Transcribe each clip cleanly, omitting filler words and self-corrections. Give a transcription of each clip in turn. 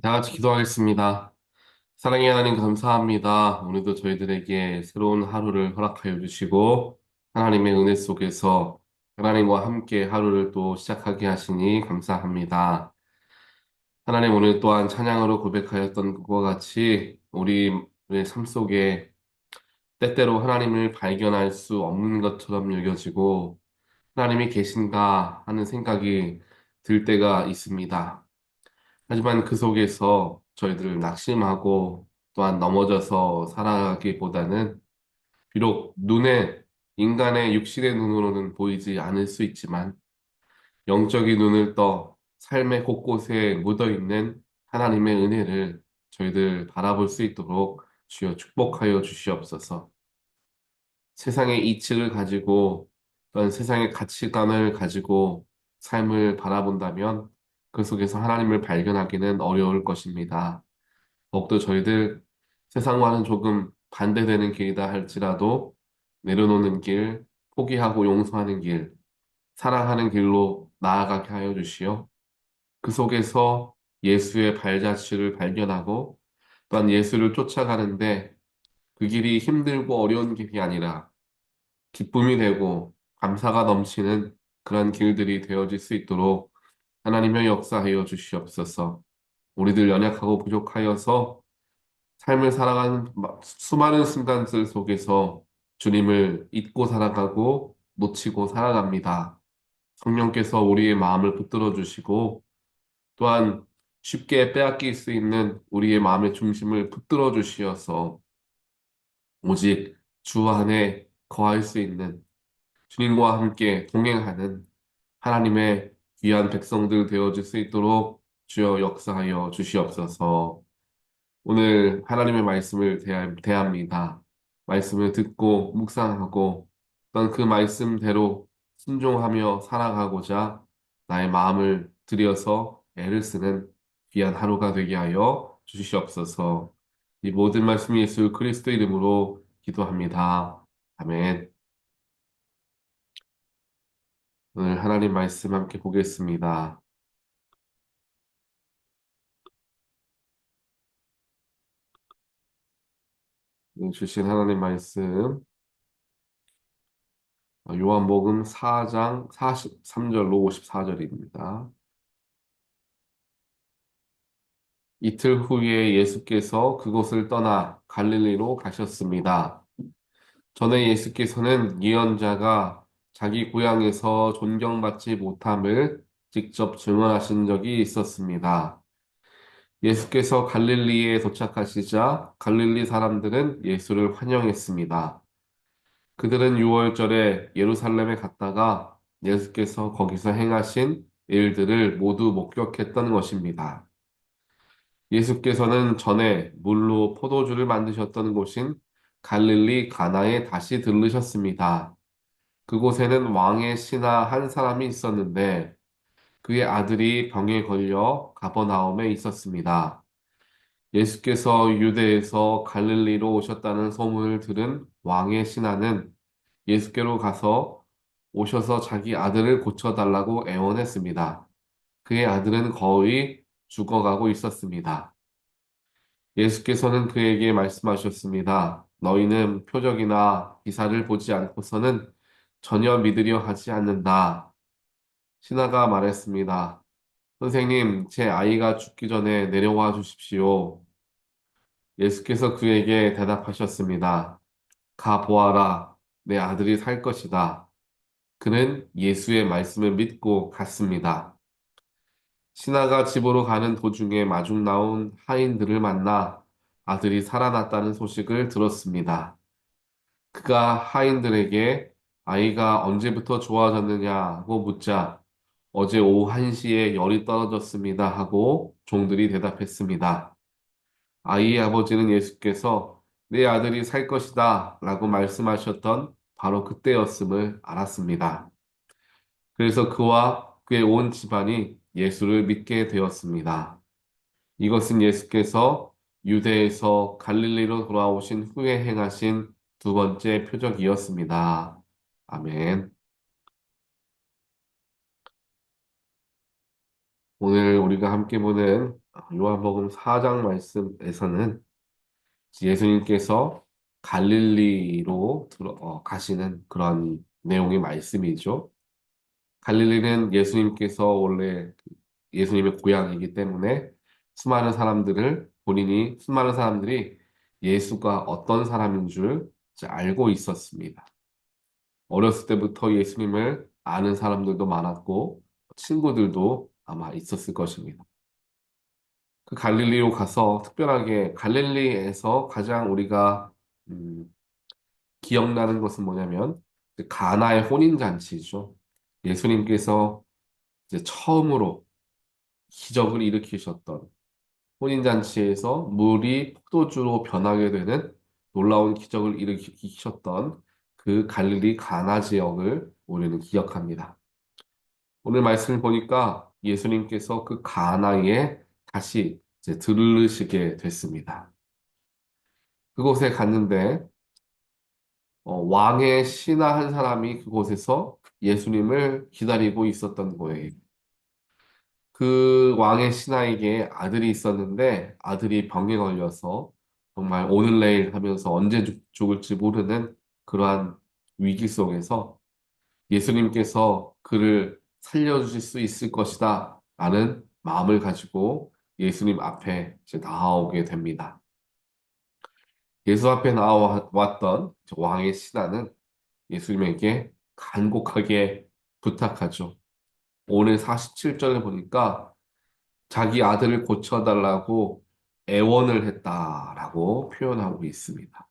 다 같이 기도하겠습니다. 사랑의 하나님 감사합니다. 오늘도 저희들에게 새로운 하루를 허락하여 주시고 하나님의 은혜 속에서 하나님과 함께 하루를 또 시작하게 하시니 감사합니다. 하나님 오늘 또한 찬양으로 고백하였던 것과 같이 우리의 삶 속에 때때로 하나님을 발견할 수 없는 것처럼 여겨지고 하나님이 계신가 하는 생각이 들 때가 있습니다. 하지만 그 속에서 저희들 낙심하고 또한 넘어져서 살아가기보다는 비록 인간의 육신의 눈으로는 보이지 않을 수 있지만 영적인 눈을 떠 삶의 곳곳에 묻어 있는 하나님의 은혜를 저희들 바라볼 수 있도록 주여 축복하여 주시옵소서. 세상의 이치를 가지고 또한 세상의 가치관을 가지고 삶을 바라본다면 그 속에서 하나님을 발견하기는 어려울 것입니다. 더욱더 저희들 세상과는 조금 반대되는 길이다 할지라도 내려놓는 길, 포기하고 용서하는 길, 사랑하는 길로 나아가게 하여 주시어 그 속에서 예수의 발자취를 발견하고 또한 예수를 쫓아가는데 그 길이 힘들고 어려운 길이 아니라 기쁨이 되고 감사가 넘치는 그런 길들이 되어질 수 있도록 하나님의 역사하여 주시옵소서. 우리들 연약하고 부족하여서 삶을 살아가는 수많은 순간들 속에서 주님을 잊고 살아가고 놓치고 살아갑니다. 성령께서 우리의 마음을 붙들어 주시고 또한 쉽게 빼앗길 수 있는 우리의 마음의 중심을 붙들어 주시어서 오직 주 안에 거할 수 있는 주님과 함께 동행하는 하나님의 귀한 백성들 되어질 수 있도록 주여 역사하여 주시옵소서. 오늘 하나님의 말씀을 대합니다. 말씀을 듣고 묵상하고 어떤 그 말씀대로 순종하며 살아가고자 나의 마음을 들여서 애를 쓰는 귀한 하루가 되게 하여 주시옵소서. 이 모든 말씀 예수 그리스도 이름으로 기도합니다. 아멘. 오늘 하나님 말씀 함께 보겠습니다. 오늘 주신 하나님 말씀 요한복음 4장 43절로 54절입니다. 이틀 후에 예수께서 그곳을 떠나 갈릴리로 가셨습니다. 전에 예수께서는 예언자가 자기 고향에서 존경받지 못함을 직접 증언하신 적이 있었습니다. 예수께서 갈릴리에 도착하시자 갈릴리 사람들은 예수를 환영했습니다. 그들은 6월절에 예루살렘에 갔다가 예수께서 거기서 행하신 일들을 모두 목격했던 것입니다. 예수께서는 전에 물로 포도주를 만드셨던 곳인 갈릴리 가나에 다시 들르셨습니다. 그곳에는 왕의 신하 한 사람이 있었는데 그의 아들이 병에 걸려 가버나움에 있었습니다. 예수께서 유대에서 갈릴리로 오셨다는 소문을 들은 왕의 신하는 예수께로 가서 오셔서 자기 아들을 고쳐달라고 애원했습니다. 그의 아들은 거의 죽어가고 있었습니다. 예수께서는 그에게 말씀하셨습니다. 너희는 표적이나 기사를 보지 않고서는 전혀 믿으려 하지 않는다. 신하가 말했습니다. 선생님, 제 아이가 죽기 전에 내려와 주십시오. 예수께서 그에게 대답하셨습니다. 가 보아라. 내 아들이 살 것이다. 그는 예수의 말씀을 믿고 갔습니다. 신하가 집으로 가는 도중에 마중 나온 하인들을 만나 아들이 살아났다는 소식을 들었습니다. 그가 하인들에게 아이가 언제부터 좋아졌느냐고 묻자 어제 오후 1시에 열이 떨어졌습니다 하고 종들이 대답했습니다. 아이의 아버지는 예수께서 내 아들이 살 것이다 라고 말씀하셨던 바로 그때였음을 알았습니다. 그래서 그와 그의 온 집안이 예수를 믿게 되었습니다. 이것은 예수께서 유대에서 갈릴리로 돌아오신 후에 행하신 두 번째 표적이었습니다. 아멘. 오늘 우리가 함께 보는 요한복음 4장 말씀에서는 예수님께서 갈릴리로 가시는 그런 내용의 말씀이죠. 갈릴리는 예수님께서 원래 예수님의 고향이기 때문에 수많은 사람들이 예수가 어떤 사람인 줄 이제 알고 있었습니다. 어렸을 때부터 예수님을 아는 사람들도 많았고 친구들도 아마 있었을 것입니다. 그 갈릴리로 가서 특별하게 갈릴리에서 가장 우리가 음, 기억나는 것은 뭐냐면 그 가나의 혼인잔치죠. 예수님께서 이제 처음으로 기적을 일으키셨던 혼인잔치에서 물이 포도주로 변하게 되는 놀라운 기적을 일으키셨던 그 갈릴리 가나 지역을 우리는 기억합니다. 오늘 말씀을 보니까 예수님께서 그 가나에 다시 이제 들르시게 됐습니다. 그곳에 갔는데 왕의 신하 한 사람이 그곳에서 예수님을 기다리고 있었던 거예요. 그 왕의 신하에게 아들이 있었는데 아들이 병에 걸려서 정말 오늘 내일 하면서 언제 죽을지 모르는 그러한 위기 속에서 예수님께서 그를 살려주실 수 있을 것이다 라는 마음을 가지고 예수님 앞에 이제 나아오게 됩니다. 예수 앞에 나와왔던 왕의 신하는 예수님에게 간곡하게 부탁하죠. 오늘 47절에 보니까 자기 아들을 고쳐달라고 애원을 했다라고 표현하고 있습니다.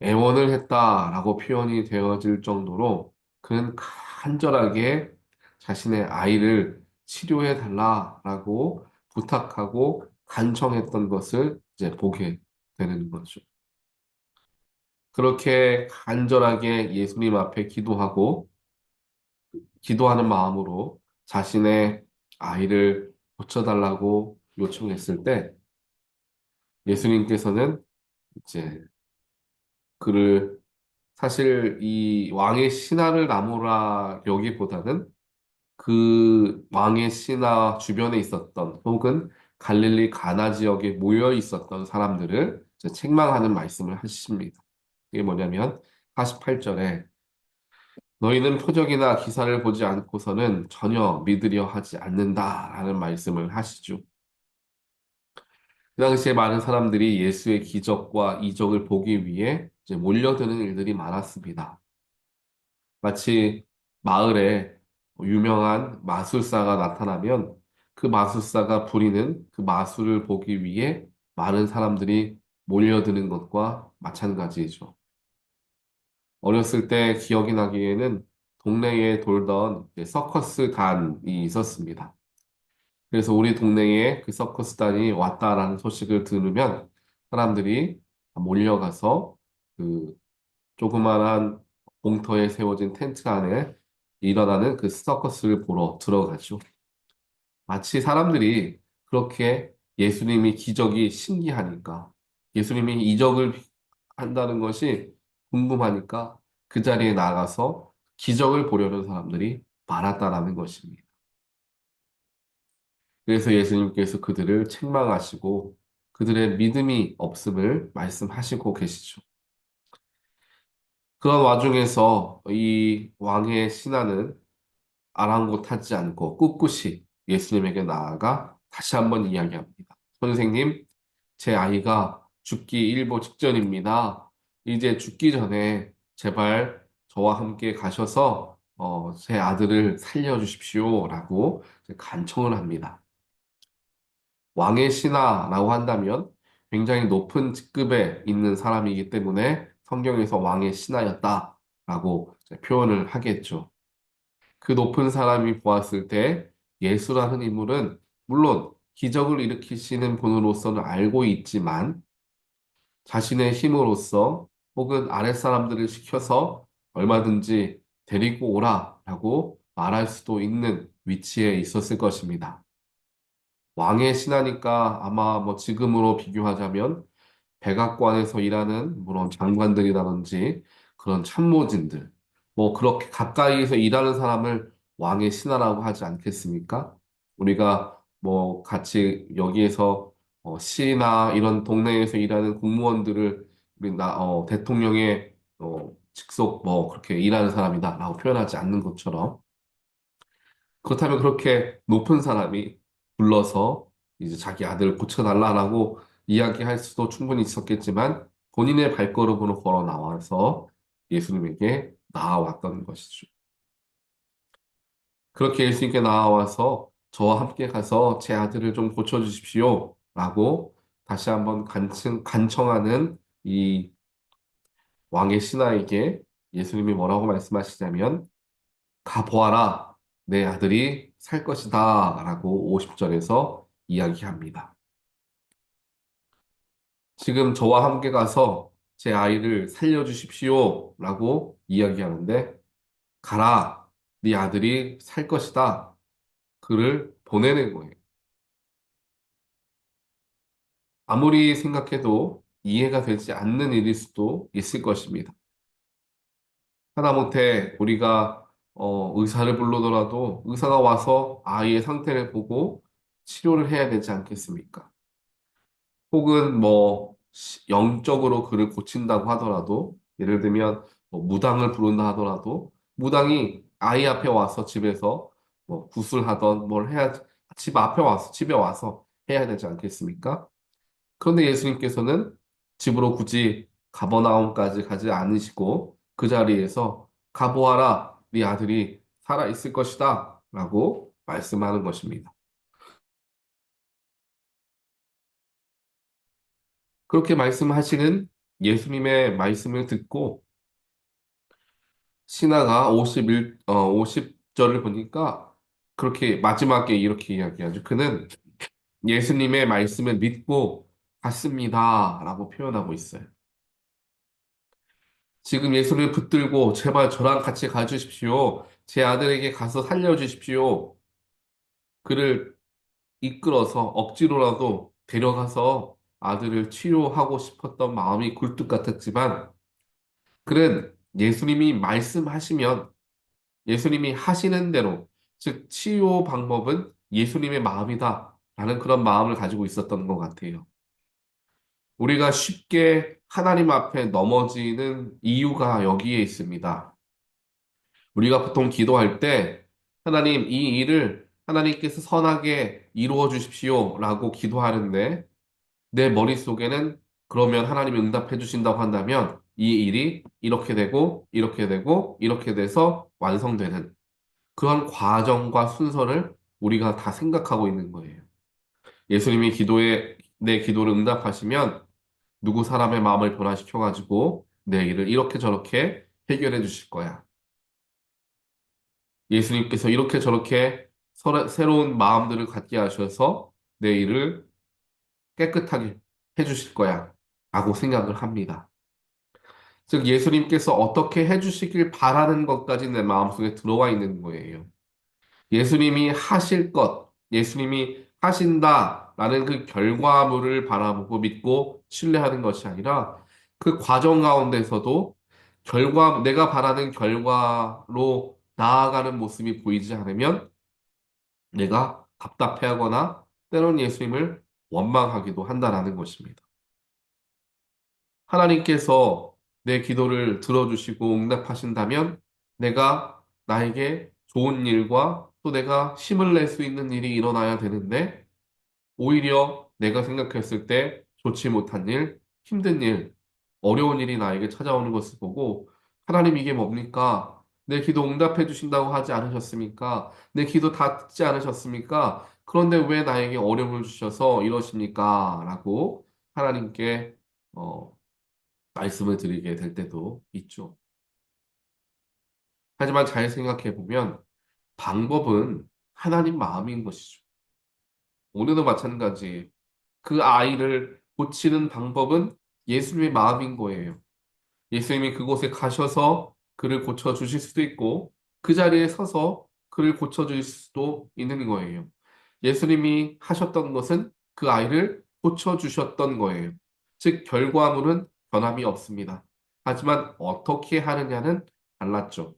애원을 했다라고 표현이 되어질 정도로 그는 간절하게 자신의 아이를 치료해 달라라고 부탁하고 간청했던 것을 이제 보게 되는 거죠. 그렇게 간절하게 예수님 앞에 기도하는 마음으로 자신의 아이를 고쳐달라고 요청했을 때 예수님께서는 이제 그를 사실 이 왕의 신하를 나무라 여기보다는 그 왕의 신하 주변에 있었던 혹은 갈릴리 가나 지역에 모여 있었던 사람들을 이제 책망하는 말씀을 하십니다. 이게 뭐냐면 48절에 너희는 표적이나 기사를 보지 않고서는 전혀 믿으려 하지 않는다라는 말씀을 하시죠. 그 당시에 많은 사람들이 예수의 기적과 이적을 보기 위해 이제 몰려드는 일들이 많았습니다. 마치 마을에 유명한 마술사가 나타나면 그 마술사가 부리는 그 마술을 보기 위해 많은 사람들이 몰려드는 것과 마찬가지죠. 어렸을 때 기억이 나기에는 동네에 돌던 이제 서커스단이 있었습니다. 그래서 우리 동네에 그 서커스단이 왔다라는 소식을 들으면 사람들이 몰려가서 그 조그만한 공터에 세워진 텐트 안에 일어나는 그 서커스를 보러 들어가죠. 마치 사람들이 그렇게 예수님이 기적이 신기하니까 예수님이 이적을 한다는 것이 궁금하니까 그 자리에 나가서 기적을 보려는 사람들이 많았다라는 것입니다. 그래서 예수님께서 그들을 책망하시고 그들의 믿음이 없음을 말씀하시고 계시죠. 그런 와중에서 이 왕의 신하는 아랑곳하지 않고 꿋꿋이 예수님에게 나아가 다시 한번 이야기합니다. 선생님, 제 아이가 죽기 일보 직전입니다. 이제 죽기 전에 제발 저와 함께 가셔서 제 아들을 살려주십시오라고 간청을 합니다. 왕의 신하라고 한다면 굉장히 높은 직급에 있는 사람이기 때문에 성경에서 왕의 신하였다라고 표현을 하겠죠. 그 높은 사람이 보았을 때 예수라는 인물은 물론 기적을 일으키시는 분으로서는 알고 있지만 자신의 힘으로써 혹은 아랫사람들을 시켜서 얼마든지 데리고 오라라고 말할 수도 있는 위치에 있었을 것입니다. 왕의 신하니까 아마 뭐 지금으로 비교하자면 백악관에서 일하는 물론 장관들이라든지 그런 참모진들 뭐 그렇게 가까이에서 일하는 사람을 왕의 신하라고 하지 않겠습니까? 우리가 뭐 같이 여기에서 시나 이런 동네에서 일하는 공무원들을 대통령의 직속 뭐 그렇게 일하는 사람이다라고 표현하지 않는 것처럼 그렇다면 그렇게 높은 사람이 불러서 이제 자기 아들을 고쳐달라라고 이야기할 수도 충분히 있었겠지만 본인의 발걸음으로 걸어 나와서 예수님에게 나아왔던 것이죠. 그렇게 예수님께 나아와서 저와 함께 가서 제 아들을 좀 고쳐주십시오. 라고 다시 한번 간청하는 이 왕의 신하에게 예수님이 뭐라고 말씀하시냐면 가보아라. 내 아들이 살 것이다. 라고 50절에서 이야기합니다. 지금 저와 함께 가서 제 아이를 살려주십시오. 라고 이야기하는데 가라. 네 아들이 살 것이다. 그를 보내는 거예요. 아무리 생각해도 이해가 되지 않는 일일 수도 있을 것입니다. 하다못해 우리가 의사를 부르더라도 의사가 와서 아이의 상태를 보고 치료를 해야 되지 않겠습니까? 혹은 뭐 영적으로 그를 고친다고 하더라도 예를 들면 뭐 무당을 부른다 하더라도 무당이 아이 앞에 와서 집에서 뭐 구슬하던 뭘 해야 집 앞에 와서 집에 와서 해야 되지 않겠습니까? 그런데 예수님께서는 집으로 굳이 가버나움까지 가지 않으시고 그 자리에서 가보아라, 네 아들이 살아 있을 것이다 라고 말씀하는 것입니다. 그렇게 말씀하시는 예수님의 말씀을 듣고 신하가 50절을 보니까 그렇게 마지막에 이렇게 이야기하죠. 그는 예수님의 말씀을 믿고 갔습니다 라고 표현하고 있어요. 지금 예수를 붙들고 제발 저랑 같이 가주십시오. 제 아들에게 가서 살려주십시오. 그를 이끌어서 억지로라도 데려가서 아들을 치료하고 싶었던 마음이 굴뚝 같았지만 그는 예수님이 말씀하시면 예수님이 하시는 대로 즉 치유 방법은 예수님의 마음이다 라는 그런 마음을 가지고 있었던 것 같아요. 우리가 쉽게 하나님 앞에 넘어지는 이유가 여기에 있습니다. 우리가 보통 기도할 때 하나님 이 일을 하나님께서 선하게 이루어 주십시오 라고 기도하는데 내 머릿속에는 그러면 하나님이 응답해 주신다고 한다면 이 일이 이렇게 되고 이렇게 되고 이렇게 돼서 완성되는 그런 과정과 순서를 우리가 다 생각하고 있는 거예요. 예수님이 내 기도를 응답하시면 누구 사람의 마음을 변화시켜 가지고 내 일을 이렇게 저렇게 해결해 주실 거야. 예수님께서 이렇게 저렇게 새로운 마음들을 갖게 하셔서 내 일을 깨끗하게 해주실 거야. 라고 생각을 합니다. 즉, 예수님께서 어떻게 해주시길 바라는 것까지 내 마음속에 들어와 있는 거예요. 예수님이 하실 것, 예수님이 하신다라는 그 결과물을 바라보고 믿고 신뢰하는 것이 아니라 그 과정 가운데서도 내가 바라는 결과로 나아가는 모습이 보이지 않으면 내가 답답해하거나 때론 예수님을 원망하기도 한다라는 것입니다. 하나님께서 내 기도를 들어주시고 응답하신다면 내가 나에게 좋은 일과 또 내가 힘을 낼 수 있는 일이 일어나야 되는데 오히려 내가 생각했을 때 좋지 못한 일, 힘든 일, 어려운 일이 나에게 찾아오는 것을 보고 하나님 이게 뭡니까? 내 기도 응답해 주신다고 하지 않으셨습니까? 내 기도 다 듣지 않으셨습니까? 그런데 왜 나에게 어려움을 주셔서 이러십니까? 라고 하나님께 어, 말씀을 드리게 될 때도 있죠. 하지만 잘 생각해 보면 방법은 하나님 마음인 것이죠. 오늘도 마찬가지. 그 아이를 고치는 방법은 예수님의 마음인 거예요. 예수님이 그곳에 가셔서 그를 고쳐 주실 수도 있고 그 자리에 서서 그를 고쳐 주실 수도 있는 거예요. 예수님이 하셨던 것은 그 아이를 고쳐 주셨던 거예요. 즉 결과물은 변함이 없습니다. 하지만 어떻게 하느냐는 달랐죠.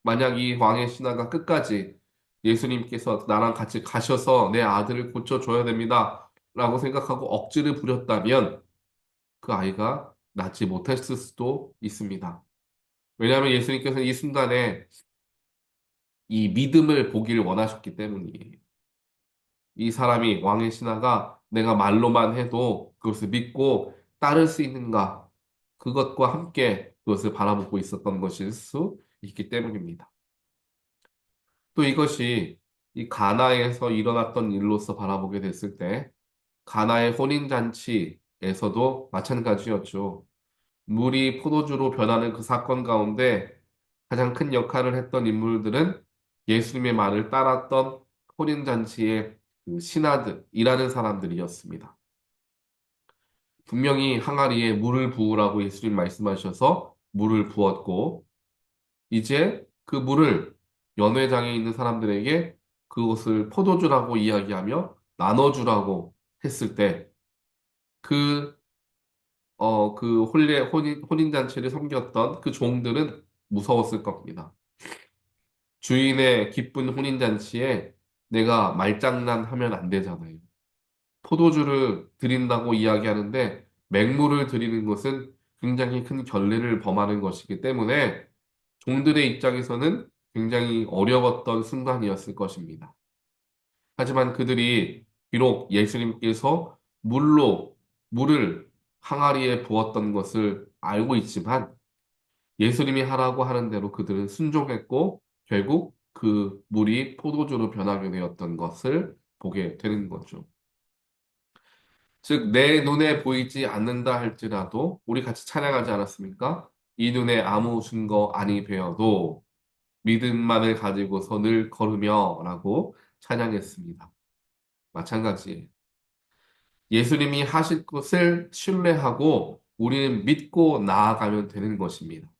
만약 이 왕의 신하가 끝까지 예수님께서 나랑 같이 가셔서 내 아들을 고쳐줘야 됩니다. 라고 생각하고 억지를 부렸다면 그 아이가 낫지 못했을 수도 있습니다. 왜냐하면 예수님께서 이 순간에 이 믿음을 보기를 원하셨기 때문이에요. 이 사람이 왕의 신하가 내가 말로만 해도 그것을 믿고 따를 수 있는가? 그것과 함께 그것을 바라보고 있었던 것일 수 있기 때문입니다. 또 이것이 이 가나에서 일어났던 일로서 바라보게 됐을 때 가나의 혼인잔치에서도 마찬가지였죠. 물이 포도주로 변하는 그 사건 가운데 가장 큰 역할을 했던 인물들은 예수님의 말을 따랐던 혼인잔치의 그 신하들이라는 사람들이었습니다. 분명히 항아리에 물을 부으라고 예수님 말씀하셔서 물을 부었고, 이제 그 물을 연회장에 있는 사람들에게 그것을 포도주라고 이야기하며 나눠주라고 했을 때, 그, 혼인잔치를 섬겼던 그 종들은 무서웠을 겁니다. 주인의 기쁜 혼인잔치에 내가 말장난하면 안 되잖아요. 포도주를 드린다고 이야기하는데 맹물을 드리는 것은 굉장히 큰 결례를 범하는 것이기 때문에 종들의 입장에서는 굉장히 어려웠던 순간이었을 것입니다. 하지만 그들이 비록 예수님께서 물을 항아리에 부었던 것을 알고 있지만 예수님이 하라고 하는 대로 그들은 순종했고 결국 그 물이 포도주로 변하게 되었던 것을 보게 되는 거죠. 즉, 내 눈에 보이지 않는다 할지라도 우리 같이 찬양하지 않았습니까? 이 눈에 아무 증거 아니 되어도 믿음만을 가지고서 늘 걸으며 라고 찬양했습니다. 마찬가지예요. 예수님이 하실 것을 신뢰하고 우리는 믿고 나아가면 되는 것입니다.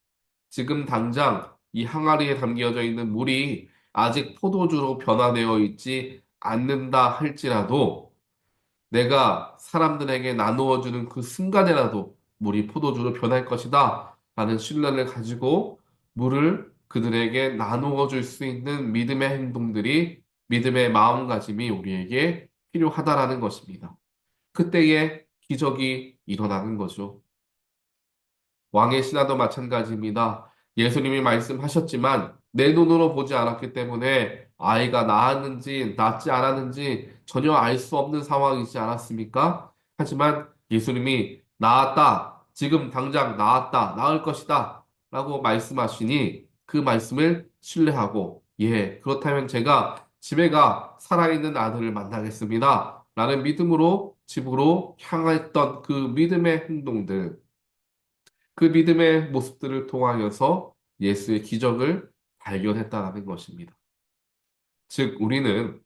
지금 당장 이 항아리에 담겨져 있는 물이 아직 포도주로 변화되어 있지 않는다 할지라도 내가 사람들에게 나누어 주는 그 순간에라도 물이 포도주로 변할 것이다 라는 신뢰를 가지고 물을 그들에게 나누어 줄 수 있는 믿음의 행동들이 믿음의 마음가짐이 우리에게 필요하다라는 것입니다. 그때에 기적이 일어나는 거죠. 왕의 신하도 마찬가지입니다. 예수님이 말씀하셨지만 내 눈으로 보지 않았기 때문에 아이가 낳았는지 낳지 않았는지 전혀 알 수 없는 상황이지 않았습니까? 하지만 예수님이 낳았다. 지금 당장 낳았다. 낳을 것이다. 라고 말씀하시니 그 말씀을 신뢰하고 예, 그렇다면 제가 집에 가 살아있는 아들을 만나겠습니다. 라는 믿음으로 집으로 향했던 그 믿음의 행동들 그 믿음의 모습들을 통하여서 예수의 기적을 발견했다는 것입니다. 즉, 우리는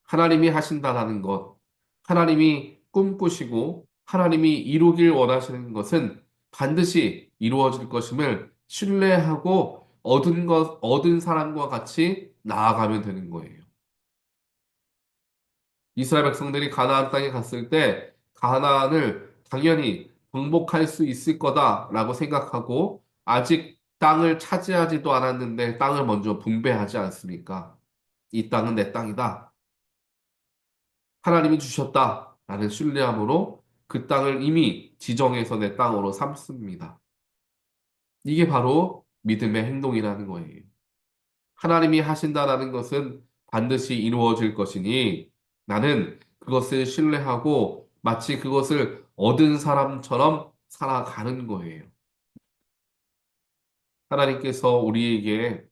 하나님이 하신다라는 것, 하나님이 꿈꾸시고 하나님이 이루길 원하시는 것은 반드시 이루어질 것임을 신뢰하고 얻은 사람과 같이 나아가면 되는 거예요. 이스라엘 백성들이 가나안 땅에 갔을 때 가나안을 당연히 정복할 수 있을 거다라고 생각하고 아직 땅을 차지하지도 않았는데 땅을 먼저 분배하지 않습니까? 이 땅은 내 땅이다. 하나님이 주셨다라는 신뢰함으로 그 땅을 이미 지정해서 내 땅으로 삼습니다. 이게 바로 믿음의 행동이라는 거예요. 하나님이 하신다라는 것은 반드시 이루어질 것이니 나는 그것을 신뢰하고 마치 그것을 얻은 사람처럼 살아가는 거예요. 하나님께서 우리가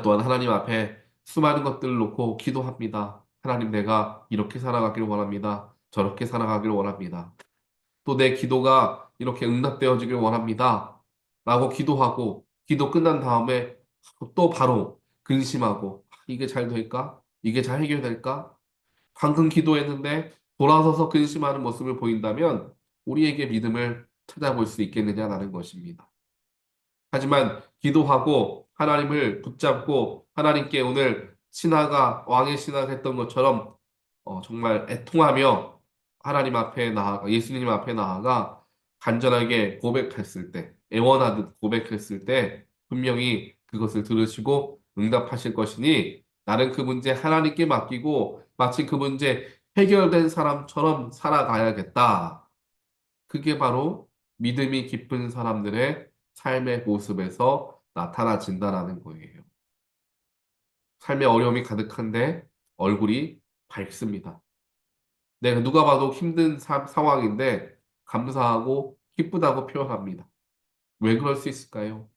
또한 하나님 앞에 수많은 것들을 놓고 기도합니다. 하나님 내가 이렇게 살아가길 원합니다. 저렇게 살아가길 원합니다. 또 내 기도가 이렇게 응답되어지길 원합니다. 라고 기도하고 기도 끝난 다음에 또 바로 근심하고 이게 잘 될까? 이게 잘 해결될까? 방금 기도했는데 돌아서서 근심하는 모습을 보인다면 우리에게 믿음을 찾아볼 수 있겠느냐라는 것입니다. 하지만 기도하고 하나님을 붙잡고 하나님께 오늘 신하가 왕의 신하가 했던 것처럼 정말 애통하며 하나님 앞에 나아가 예수님 앞에 나아가 간절하게 고백했을 때 애원하듯 고백했을 때 분명히 그것을 들으시고 응답하실 것이니 나는 그 문제 하나님께 맡기고 마치 그 문제 해결된 사람처럼 살아가야겠다. 그게 바로 믿음이 깊은 사람들의 삶의 모습에서 나타나진다라는 거예요. 삶의 어려움이 가득한데 얼굴이 밝습니다. 내가 누가 봐도 힘든 상황인데 감사하고 기쁘다고 표현합니다. 왜 그럴 수 있을까요?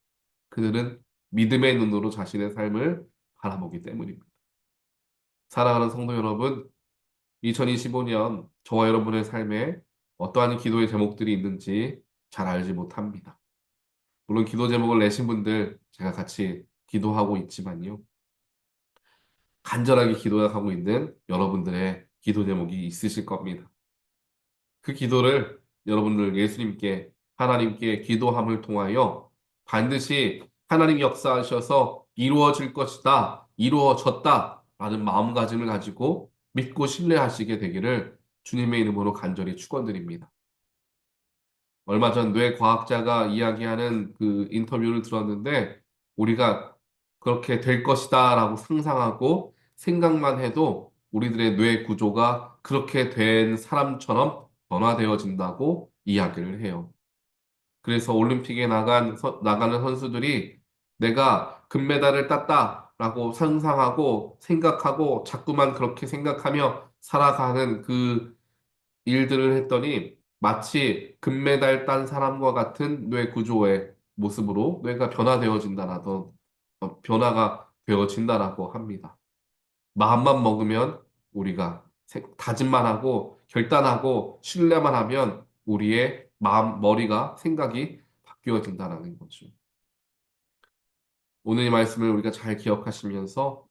그들은 믿음의 눈으로 자신의 삶을 바라보기 때문입니다. 사랑하는 성도 여러분, 2025년 저와 여러분의 삶에 어떠한 기도의 제목들이 있는지 잘 알지 못합니다. 물론 기도 제목을 내신 분들 제가 같이 기도하고 있지만요. 간절하게 기도하고 있는 여러분들의 기도 제목이 있으실 겁니다. 그 기도를 여러분들 예수님께 하나님께 기도함을 통하여 반드시 하나님 역사하셔서 이루어질 것이다, 이루어졌다 라는 마음가짐을 가지고 믿고 신뢰하시게 되기를 주님의 이름으로 간절히 축원드립니다. 얼마 전 뇌과학자가 이야기하는 그 인터뷰를 들었는데 우리가 그렇게 될 것이다 라고 상상하고 생각만 해도 우리들의 뇌 구조가 그렇게 된 사람처럼 변화되어진다고 이야기를 해요. 그래서 올림픽에 나가는 선수들이 내가 금메달을 땄다라고 상상하고 생각하고 자꾸만 그렇게 생각하며 살아가는 그 일들을 했더니 마치 금메달 딴 사람과 같은 뇌 구조의 모습으로 뇌가 변화되어진다라던 변화가 되어진다라고 합니다. 마음만 먹으면 우리가 다짐만 하고 결단하고 신뢰만 하면 우리의 마음, 머리가 생각이 바뀌어진다라는 거죠. 오늘 이 말씀을 우리가 잘 기억하시면서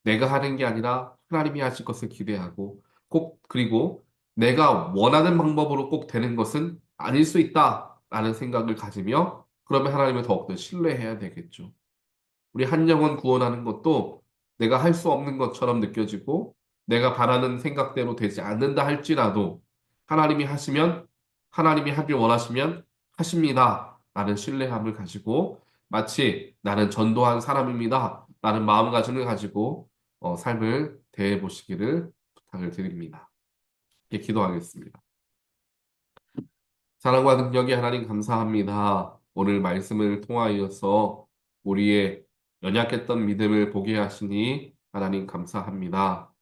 내가 하는 게 아니라 하나님이 하실 것을 기대하고 꼭 그리고 내가 원하는 방법으로 꼭 되는 것은 아닐 수 있다라는 생각을 가지며 그러면 하나님을 더욱더 신뢰해야 되겠죠. 우리 한 영혼 구원하는 것도 내가 할 수 없는 것처럼 느껴지고 내가 바라는 생각대로 되지 않는다 할지라도 하나님이 하시면 하나님이 하길 원하시면 하십니다. 라는 신뢰함을 가지고 마치 나는 전도한 사람입니다. 라는 마음가짐을 가지고 삶을 대해 보시기를 부탁을 드립니다. 이렇게 기도하겠습니다. 사랑과 능력이 하나님 감사합니다. 오늘 말씀을 통하여서 우리의 연약했던 믿음을 보게 하시니 하나님 감사합니다.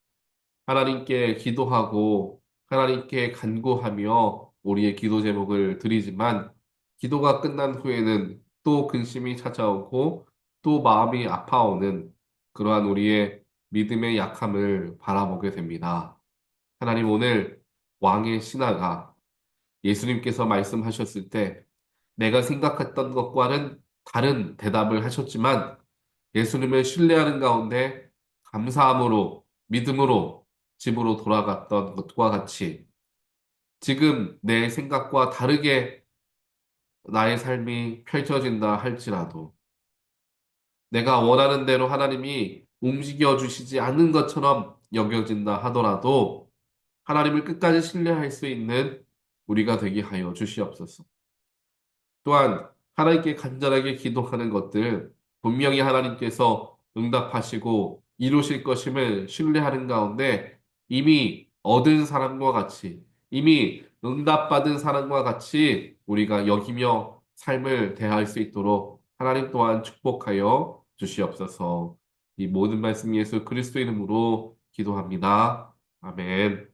하나님께 기도하고 하나님께 간구하며 우리의 기도 제목을 드리지만 기도가 끝난 후에는 또 근심이 찾아오고 또 마음이 아파오는 그러한 우리의 믿음의 약함을 바라보게 됩니다. 하나님 오늘 왕의 신하가 예수님께서 말씀하셨을 때 내가 생각했던 것과는 다른 대답을 하셨지만 예수님을 신뢰하는 가운데 감사함으로 믿음으로 집으로 돌아갔던 것과 같이 지금 내 생각과 다르게 나의 삶이 펼쳐진다 할지라도 내가 원하는 대로 하나님이 움직여 주시지 않는 것처럼 여겨진다 하더라도 하나님을 끝까지 신뢰할 수 있는 우리가 되게 하여 주시옵소서. 또한 하나님께 간절하게 기도하는 것들 분명히 하나님께서 응답하시고 이루실 것임을 신뢰하는 가운데 이미 얻은 사람과 같이 이미 응답받은 사람과 같이 우리가 여기며 삶을 대할 수 있도록 하나님 또한 축복하여 주시옵소서. 이 모든 말씀 예수 그리스도 이름으로 기도합니다. 아멘.